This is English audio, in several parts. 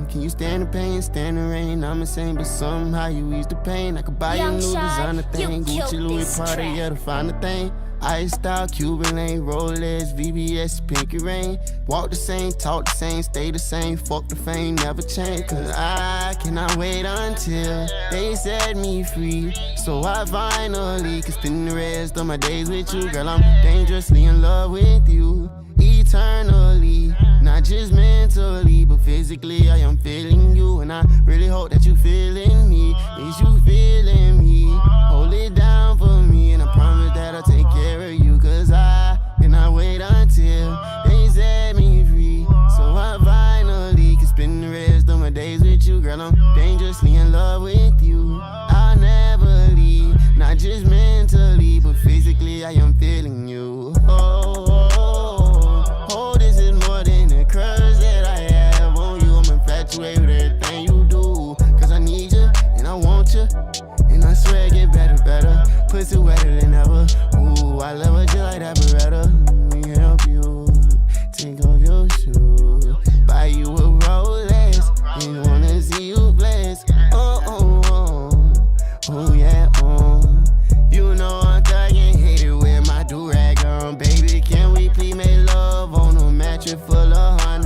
Can you stand the pain, stand the rain? I'm insane, but somehow you ease the pain. I could buy you a new designer thing. Gucci, Louis, Prada, yeah, to find a thing. Ice style, Cuban lane, Rolex, VVS, pinky rain. Walk the same, talk the same, stay the same. Fuck the fame, never change. Cause I cannot wait until they set me free. So I finally can spend the rest of my days with you. Girl, I'm dangerously in love with you. Eternally, not just mentally, but physically I am feeling you. And I really hope that you feeling me. Is you feeling me? Hold it down for me, and I promise that I'll take care of you. Cause I cannot wait until they set me free. So I finally can spend the rest of my days with you. Girl, I'm dangerously in love with you. I'll never leave, not just mentally, but physically I am feeling you. Oh, this is more than the crush that I have on you. I'm infatuated with everything you do. Cause I need you, and I want you, and I swear it get better, better. Pussy wetter than ever. Ooh, I love her just like that Beretta. Let me help you, take off your shoes, buy you a Rolex, and wanna see you blessed. Oh, oh, oh, oh yeah, oh. You know I'm thuggin', hate it with my do-rag on. Baby, can we please make love on a mattress full of honey?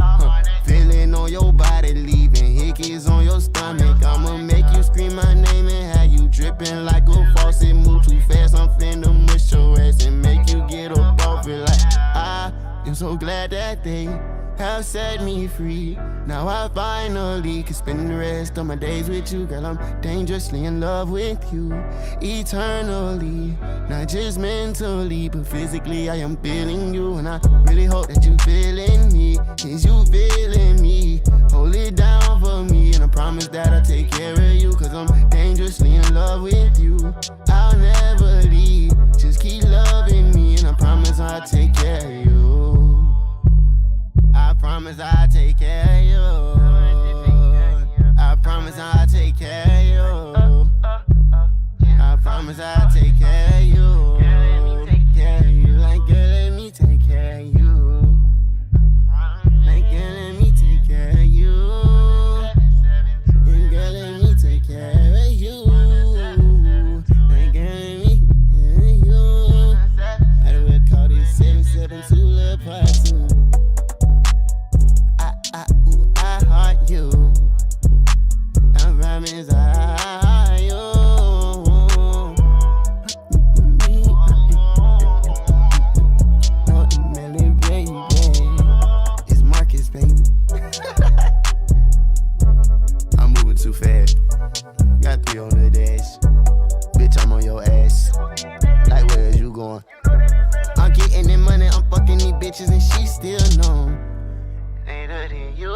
Feeling on your body, leaving hickeys on your stomach. I'ma make you scream my name and have you dripping like a faucet. Move too fast, I'm finna mush your ass and make you get up off it. Like I am so glad that they have set me free. Now I finally can spend the rest of my days with you. Girl, I'm dangerously in love with you. Eternally, not just mentally, but physically I am feeling you. And I really hope that you feeling me. Is you feeling me? Hold it down for me, and I promise that I'll take care of you. Cause I'm dangerously in love with you. I'll never leave, just keep loving me, and I promise I'll take care of you. I promise I'll take care of you. I promise I'll take care of you. I promise I'll take care of you. Care of you, like girl, let me take care of you. Like girl, let me take care of you. And girl, let me take care of you. Like girl, let me take care of you. I will call this 772 Lil Part 2. I heart you. I promise I heart you. Melly, baby. It's Marcus, baby. I'm moving too fast. Got 3 on the dash. Bitch, I'm on your ass. Like, where is you going? I'm getting that money, I'm fucking these bitches, and she still know. Later than you.